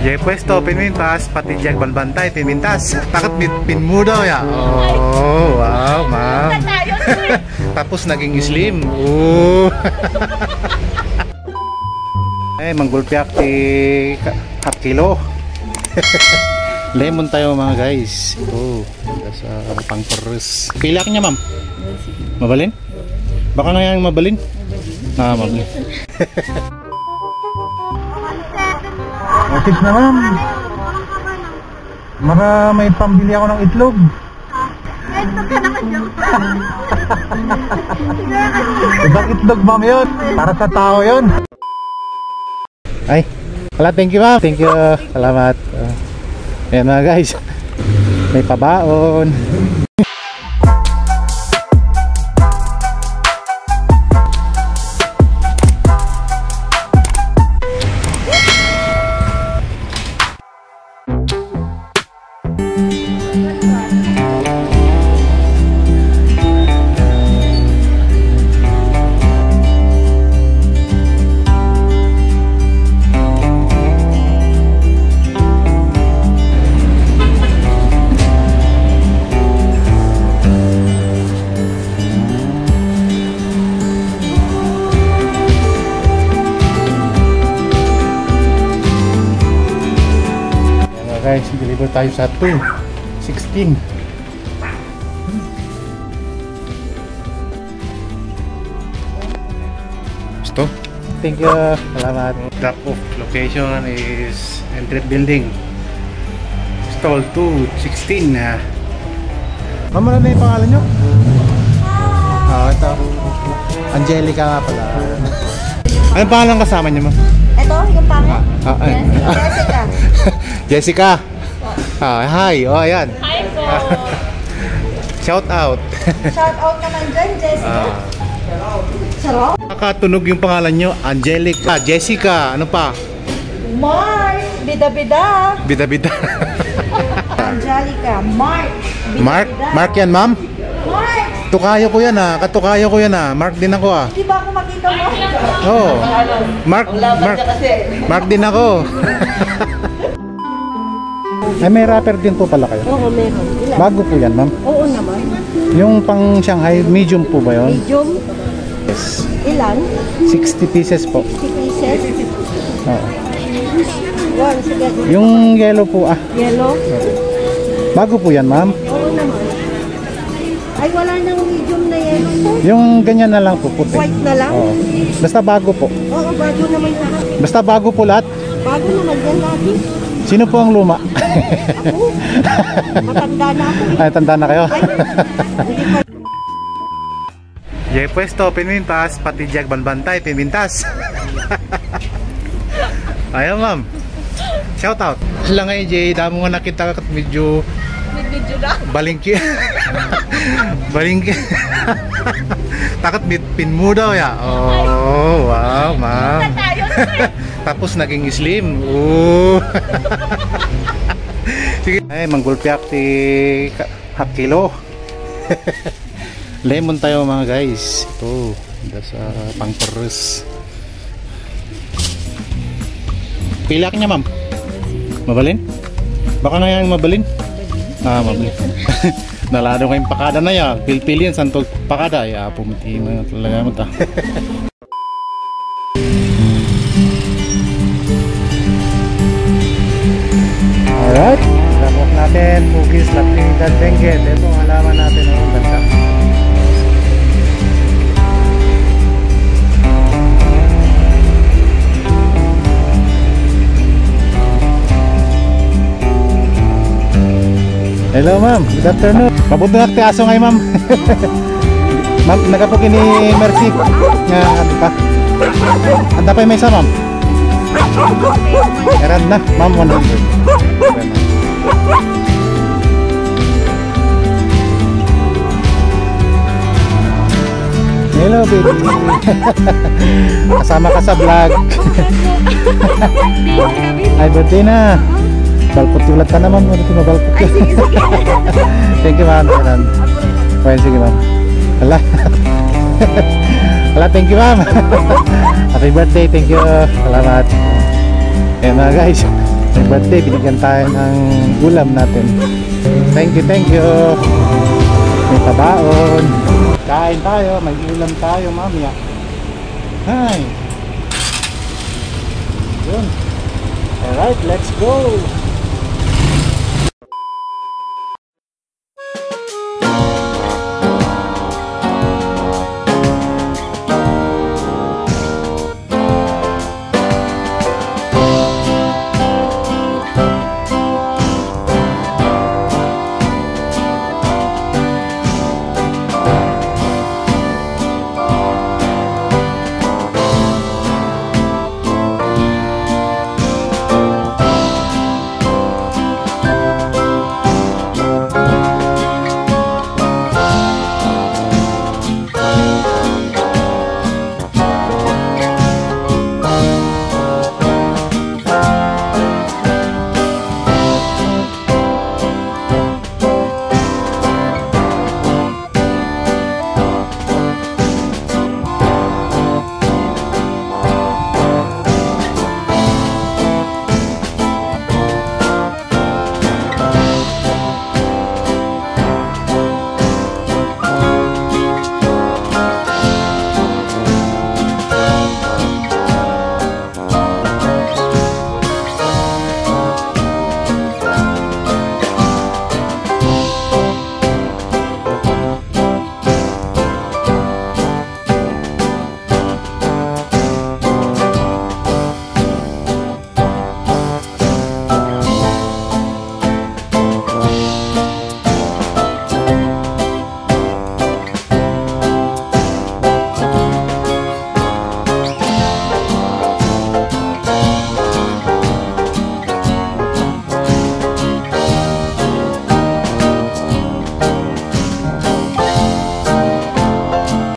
Jay pwesto pinmintas pati jag banbantay pinmintas. Takot pinmo daw ya. Oh, wow, ma'am. Tapos naging slim. Oh. Ay, manggulpiak ti half kilo. Lemon tayo mga guys. Ito, sa pangperes. Pilak niya, ma'am. Mabalin? Baka nga yung mabalin? Ah, mabalin. Tips na, ma'am. Maka may pambili ako ng itlog. Itlog ka naman dyan. Ibang itlog, ma'am, yun. Para sa tao yun. Ay, wala, thank you, ma'am. Thank you. Salamat. Ayan mga guys. May pabaon. Guys, deliver tayo sa 2:16. Gusto? Thank you. Salamat. Drop off location is Entret Building. Stall 2:16. Ma'am, ano na yung pangalan nyo? Ito. Angelica nga pala. Anong pangalan kasama nyo, ma'am? Ito, yung pangalan. Jessica. Jessica. Hi. Oh, ayan. Hi po. Shout out. Shout out naman dyan, Jessica. Sarap. Nakatunog yung pangalan nyo. Angelica. Jessica. Ano pa? Mark. Bida-bida. Bida-bida. Angelica. Mark. Mark? Mark yan, ma'am? Mark. Tukayo ko yan, Katukayo ko yan, Mark din ako, Di ba ako makita mo? Oo. Mark din ako. Ay, may rapper din po pala kayo? Oo, meron. Ilan? Bago po yan, ma'am? Oo naman. Yung pang Shanghai, medium po ba yun? Medium. Yes. Ilan? 60 pieces po. 60 pieces. Oo. One, sige. Yung yellow po, Yellow. bago po yan, ma'am? Oo naman. Ay, wala nang medium na yellow po. Yung ganyan na lang po, puti. White na lang? Oo. Basta bago po. Oo, bago naman lahat. Basta bago po lahat. Bago naman yan lagi. Sino po ang luma? Ako. Matanda na ako. Ay, tanda na kayo. Ay, hindi pa. Jay pwesto, pinmintas, pati jag banbantay, pinmintas. Ayaw, ma'am. Shout out. Sila ngayon, Jay, damo nga nakita ka medyo balingki. Balingki. Takot pinmo daw ya. Oh, wow, ma'am. Tapos naging slim. Oh. Sige. Ay, manggulpiak ti half kilo. Lemon tayo mga guys. Ito, sa pangperes. Pilak niya, ma'am. Mabalin? Baka nga yung mabalin? Ah, mabalin. Nalado kayong pakada na yan. Pilpilin, santog pakada. Ay, pumiti na talaga mo ta. Alright. Tapos natin, Bugis, Latinidad, Benguet. Ito ang halaman natin. Ang ganda. Hello, ma'am. Good afternoon. Mabuti na ti aso ngay, ma'am. Ma'am, nagapok ni Mercy. Nga, ano pa? Anda pa yung may isa, ma'am? Erad na, ma'am, 100. Okay, ma'am. Hello, baby. Kasama ka sa vlog. Ay, birthday na. Balpot tulad ka naman, balpot. Thank you, ma'am. Fine, sige, ma'am. Hala. Hala, thank you, ma'am. Happy birthday, thank you. Salamat. Ayan mga guys, May birthday, binigyan tayo ng ulam natin. Thank you, thank you. May pabaon. Kain tayo, may ulam tayo mamaya. Hi. Yun. Alright, let's go.